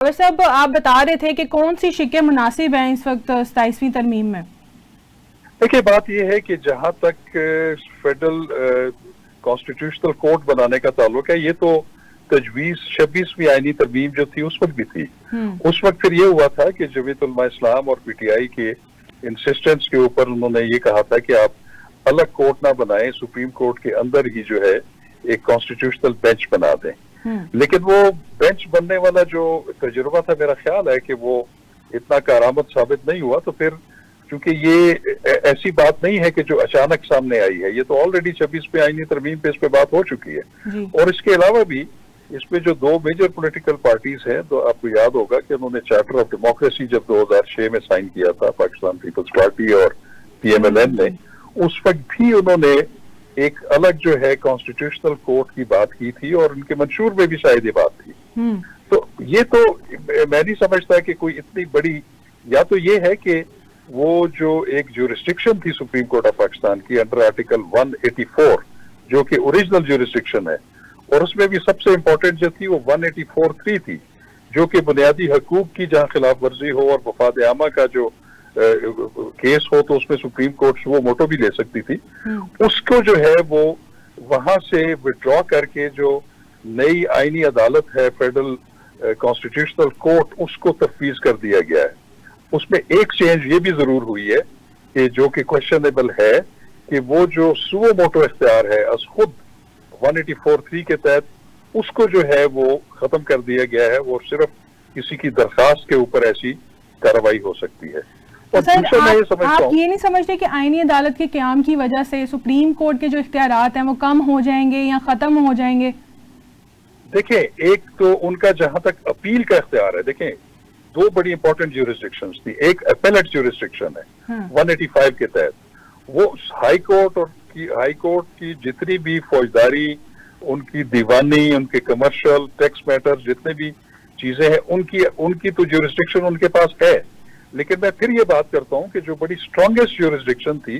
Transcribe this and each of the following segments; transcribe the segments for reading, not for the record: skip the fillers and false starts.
वैसे अब आप बता रहे थे कि कौन सी शिक्के मुनासिब हैं इस वक्त 27वीं तरमीम में? देखिए, बात यह है कि जहां तक फेडरल कॉन्स्टिट्यूशनल कोर्ट बनाने का ताल्लुक है, ये तो तजवीज 26वीं आईनी तरमीम जो थी उस वक्त भी थी। उस वक्त फिर ये हुआ था कि जमीयत उलमा इस्लाम और पीटीआई के इंसिस्टेंस के ऊपर उन्होंने ये कहा था कि आप अलग कोर्ट ना बनाएं, सुप्रीम कोर्ट के अंदर ही जो है एक कॉन्स्टिट्यूशनल बेंच बना दें। लेकिन वो बेंच बनने वाला जो तजुर्बा था, मेरा ख्याल है कि वो इतना कारामद साबित नहीं हुआ। तो फिर क्योंकि ये ऐसी बात नहीं है कि जो अचानक सामने आई है, ये तो ऑलरेडी 26वीं आईनी तरमीम पे इस पे बात हो चुकी है। और इसके अलावा भी इसमें जो दो मेजर पॉलिटिकल पार्टीज हैं, तो आपको याद होगा कि उन्होंने चार्टर ऑफ डेमोक्रेसी जब 2006 में साइन किया था, पाकिस्तान पीपल्स पार्टी और पीएमएलएन ने, उस वक्त भी उन्होंने एक अलग जो है कॉन्स्टिट्यूशनल कोर्ट की बात की थी और उनके मंशूर में भी शायद ये बात थी। तो ये तो मैं नहीं समझता कि कोई इतनी बड़ी, या तो ये है कि वो जो एक ज्यूरिस्डिक्शन थी सुप्रीम कोर्ट ऑफ पाकिस्तान की अंडर आर्टिकल 184 जो कि ओरिजिनल ज्यूरिस्डिक्शन है, और उसमें भी सबसे इंपॉर्टेंट जो थी वो 184(3) थी, जो कि बुनियादी हकूक की जहां खिलाफ वर्जी हो और वफाद आमा का जो केस हो तो उसमें सुप्रीम कोर्ट वो मोटो भी ले सकती थी। उसको जो है वो वहां से विड्रॉ करके जो नई आईनी अदालत है फेडरल कॉन्स्टिट्यूशनल कोर्ट, उसको तफवीज कर दिया गया है। उसमें एक चेंज ये भी जरूर हुई है कि जो कि क्वेश्चनेबल है कि वो जो सुओ मोटो इख्तियार है अस खुद 184(3) के तहत, उसको जो है वो खत्म कर दिया गया है। वो सिर्फ किसी की दरखास्त के ऊपर ऐसी कार्रवाई हो सकती है। तो सर, आप ये नहीं समझते कि आईनी अदालत के क़याम की वजह से सुप्रीम कोर्ट के जो इख्तियारात हैं वो कम हो जाएंगे या खत्म हो जाएंगे? देखें, एक तो उनका जहां तक अपील का इख्तियार है, देखें दो बड़ी इंपॉर्टेंट ज्यूरिस्डिक्शंस थी। एक अपेलेट ज्यूरिस्डिक्शन है 185 के तहत, वो हाई कोर्ट की जितनी भी फौजदारी, उनकी दीवानी, उनके कमर्शियल टैक्स मैटर, जितने भी चीजें हैं, उनकी तो ज्यूरिस्डिक्शन उनके पास है। लेकिन मैं फिर ये बात करता हूं कि जो बड़ी स्ट्रॉन्गेस्ट ज्यूरिस्डिक्शन थी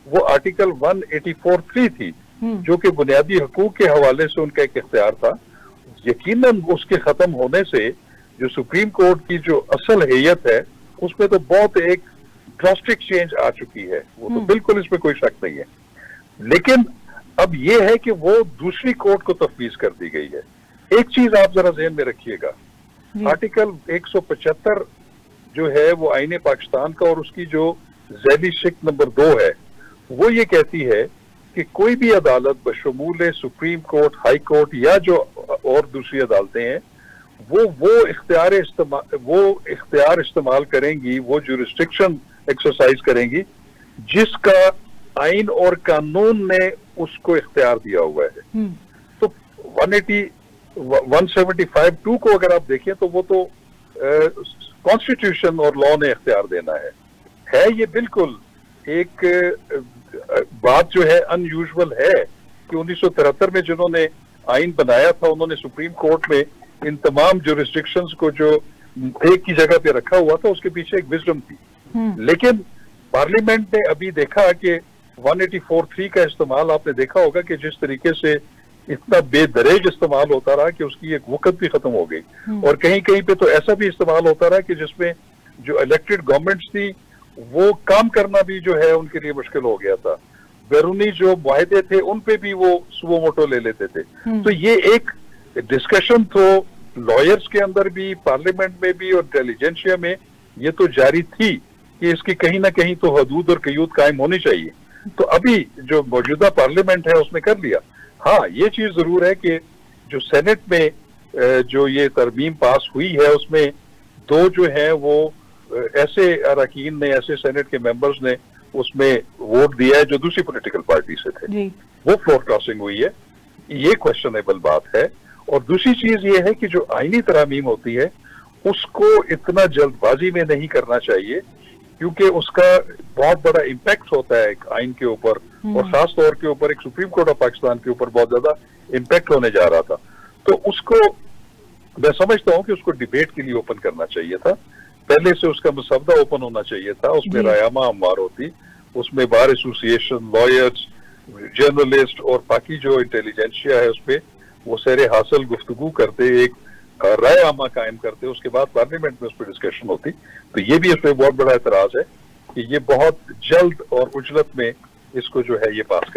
वो आर्टिकल 184(3) थी, जो कि बुनियादी हकूक के हवाले से उनका एक इख्तियार था। यकीनन उसके खत्म होने से जो सुप्रीम कोर्ट की जो असल हैयत है उसमें तो बहुत एक ड्रास्टिक चेंज आ चुकी है, वो तो बिल्कुल इसमें कोई शक नहीं है। लेकिन अब ये है कि वो दूसरी कोर्ट को तफवीज कर दी गई है। एक चीज आप जरा ज़हन में रखिएगा, आर्टिकल 175 जो है वो आईने पाकिस्तान का, और उसकी जो ज़ैली शिक्ल नंबर 2 है, वो ये कहती है कि कोई भी अदालत बशमूल सुप्रीम कोर्ट, हाई कोर्ट या जो और दूसरी अदालतें हैं, वो इख्तियार इस्तेमाल करेंगी, वो ज्यूरिस्डिक्शन एक्सरसाइज करेंगी जिसका आइन और कानून ने उसको इख्तियार दिया हुआ है। तो 175(2) को अगर आप देखें तो वो तो कॉन्स्टिट्यूशन और लॉ ने इख्तियार देना है। ये बिल्कुल एक बात जो है अनयूजुअल है कि 1973 में जिन्होंने आइन बनाया था, उन्होंने सुप्रीम कोर्ट में इन तमाम ज्यूरिस्डिक्शंस को जो एक की जगह पे रखा हुआ था, उसके पीछे एक विजडम थी। लेकिन पार्लियामेंट ने अभी देखा कि 184(3) का इस्तेमाल, आपने देखा होगा कि जिस तरीके से इतना बेदरेज इस्तेमाल होता रहा कि उसकी एक वक़्त भी खत्म हो गई, और कहीं कहीं पे तो ऐसा भी इस्तेमाल होता रहा कि जिसमें जो इलेक्टेड गवर्नमेंट्स थी वो काम करना भी जो है उनके लिए मुश्किल हो गया था। बैरूनी जो मुआहदे थे उन पे भी वो सुओ मोटो ले लेते थे। तो ये एक डिस्कशन तो लॉयर्स के अंदर भी, पार्लियामेंट में भी और इंटेलिजेंसिया में ये तो जारी थी कि इसकी कहीं ना कहीं तो हदूद और कयूद कायम होनी चाहिए। तो अभी जो मौजूदा पार्लियामेंट है उसने कर लिया। हाँ, ये चीज जरूर है कि जो सेनेट में जो ये तरमीम पास हुई है उसमें दो जो है वो ऐसे अरकान ने, ऐसे सेनेट के मेंबर्स ने उसमें वोट दिया है जो दूसरी पॉलिटिकल पार्टी से थे, वो फ्लोर क्रॉसिंग हुई है, ये क्वेश्चनेबल बात है। और दूसरी चीज ये है कि जो आईनी तरमीम होती है उसको इतना जल्दबाजी में नहीं करना चाहिए, क्योंकि उसका बहुत बड़ा इम्पैक्ट होता है एक आइन के ऊपर, और खास तौर के ऊपर एक सुप्रीम कोर्ट ऑफ पाकिस्तान के ऊपर बहुत ज्यादा इम्पैक्ट होने जा रहा था। तो उसको मैं समझता हूं कि उसको डिबेट के लिए ओपन करना चाहिए था, पहले से उसका मसवदा ओपन होना चाहिए था, उसमें रायामा हमवार होती, उसमें बार एसोसिएशन, लॉयर्स, जर्नलिस्ट और बाकी जो इंटेलिजेंसिया है उसपे वो सरे हासिल गुफ्तगू करते, एक رائے عامہ قائم کرتے, اس کے بعد پارلیمنٹ میں اس پہ ڈسکشن ہوتی. تو یہ بھی اس پہ بہت بڑا اعتراض ہے کہ یہ بہت جلد اور عجلت میں اس کو جو ہے یہ پاس کر